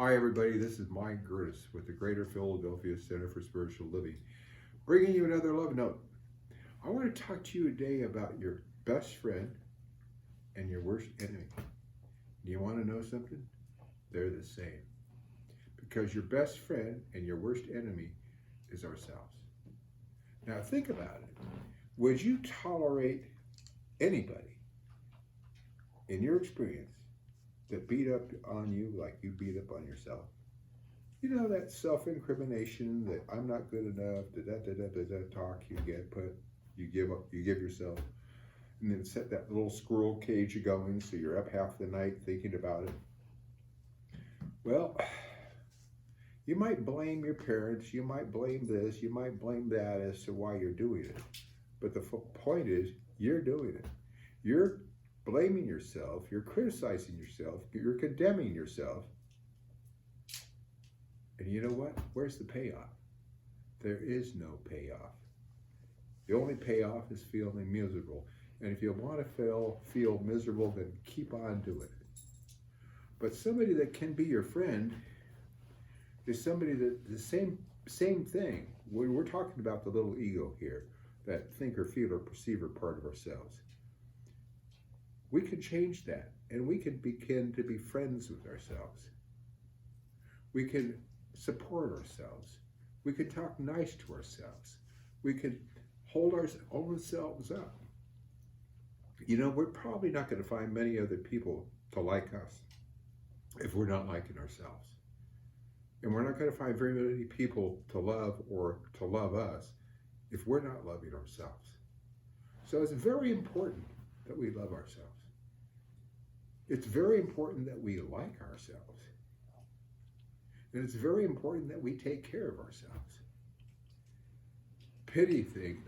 Hi, everybody. This is Mike Gerdes with the Greater Philadelphia Center for Spiritual Living, bringing you another love note. I want to talk to you today about your best friend and your worst enemy. Do you want to know something? They're the same. Because your best friend and your worst enemy is ourselves. Now, think about it. Would you tolerate anybody in your experience that beat up on you like you beat up on yourself? You know, that self-incrimination, that I'm not good enough, that talk you give yourself, and then set that little squirrel cage going so you're up half the night thinking about it. Well, you might blame your parents, you might blame this, you might blame that as to why you're doing it. But the point is, you're doing it. You're blaming yourself, you're criticizing yourself, you're condemning yourself. And you know what? Where's the payoff? There is no payoff. The only payoff is feeling miserable. And if you want to feel miserable, then keep on doing it. But somebody that can be your friend is somebody that the same thing. We're talking about the little ego here, that thinker, feeler, perceiver part of ourselves. We can change that, and we can begin to be friends with ourselves. We can support ourselves. We can talk nice to ourselves. We can hold our own selves up. You know, we're probably not going to find many other people to like us if we're not liking ourselves. And we're not going to find very many people to love or to love us if we're not loving ourselves. So it's very important that we love ourselves. It's very important that we like ourselves. And it's very important that we take care of ourselves. Pity thing,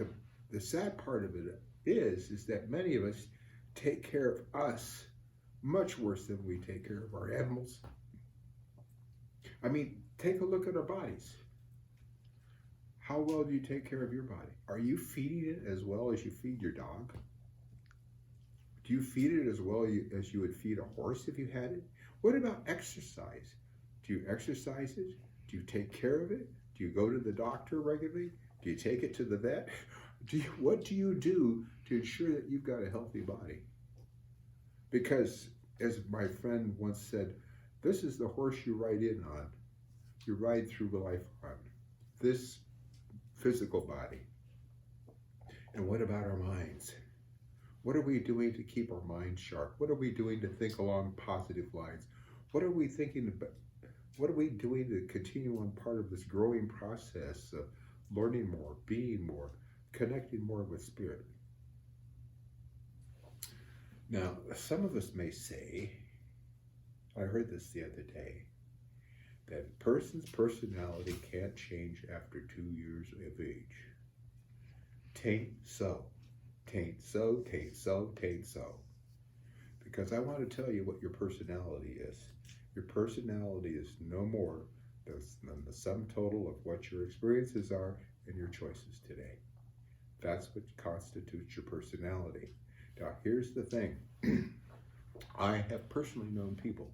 the sad part of it is that many of us take care of us much worse than we take care of our animals. I mean, take a look at our bodies. How well do you take care of your body? Are you feeding it as well as you feed your dog? Do you feed it as well as you would feed a horse if you had it? What about exercise? Do you exercise it? Do you take care of it? Do you go to the doctor regularly? Do you take it to the vet? What do you do to ensure that you've got a healthy body? Because, as my friend once said, this is the horse you ride in on. You ride through life on this physical body. And what about our minds? What are we doing to keep our minds sharp? What are we doing to think along positive lines? What are we thinking about? What are we doing to continue on part of this growing process of learning more, being more, connecting more with spirit? Now, some of us may say, I heard this the other day, that a person's personality can't change after 2 years of age. Tain't so. Tain't so, tain't so, tain't so. Because I want to tell you what your personality is. Your personality is no more than the sum total of what your experiences are and your choices today. That's what constitutes your personality. Now, here's the thing. I have personally known people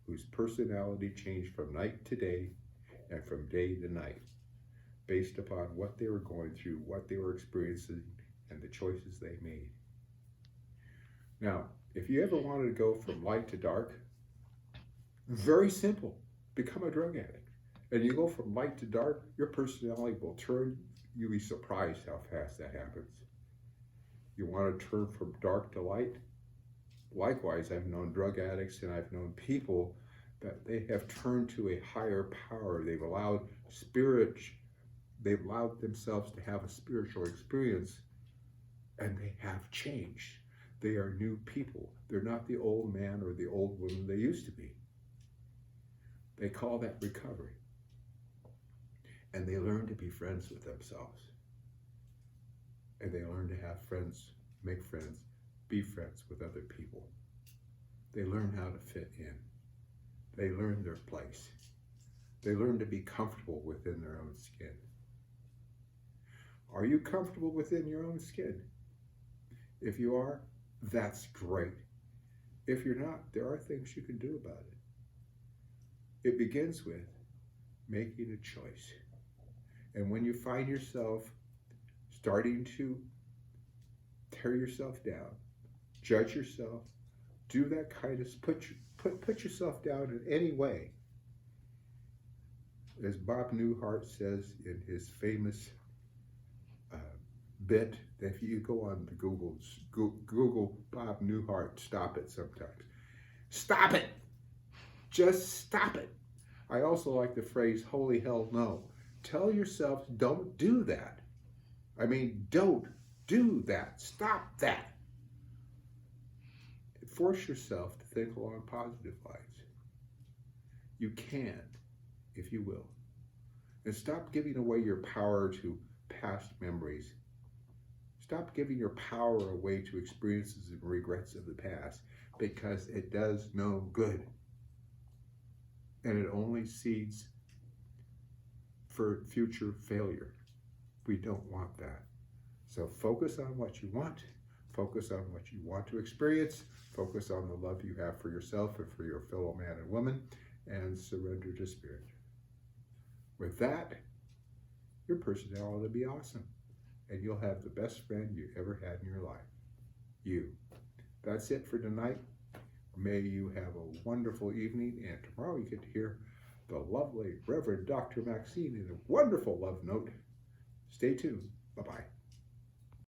whose personality changed from night to day and from day to night based upon what they were going through, what they were experiencing, and the choices they made. Now, if you ever wanted to go from light to dark, very simple. Become a drug addict. And you go from light to dark, your personality will turn. You'll be surprised how fast that happens. You want to turn from dark to light? Likewise, I've known drug addicts and I've known people that they have turned to a higher power. They've allowed themselves to have a spiritual experience, and they have changed. They are new people. They're not the old man or the old woman they used to be. They call that recovery. And they learn to be friends with themselves. And they learn to have friends, make friends, be friends with other people. They learn how to fit in. They learn their place. They learn to be comfortable within their own skin. Are you comfortable within your own skin? If you are, that's great. If you're not, there are things you can do about It begins with making a choice. And when you find yourself starting to tear yourself down, judge yourself, do that kind of, put yourself down in any way. As Bob Newhart says in his famous bit, that if you go on the Google Bob Newhart, stop it sometimes. Stop it! Just stop it. I also like the phrase, holy hell no. Tell yourself, don't do that. I mean, don't do that. Stop that. Force yourself to think along positive lines. You can, if you will. And stop giving away your power to past memories. Stop giving your power away to experiences and regrets of the past, because it does no good. And it only seeds for future failure. We don't want that. So focus on what you want. Focus on what you want to experience. Focus on the love you have for yourself and for your fellow man and woman, and surrender to spirit. With that, your personality will be awesome, and you'll have the best friend you ever had in your life. You. That's it for tonight. May you have a wonderful evening, and tomorrow you get to hear the lovely Reverend Dr. Maxine in a wonderful love note. Stay tuned. Bye-bye.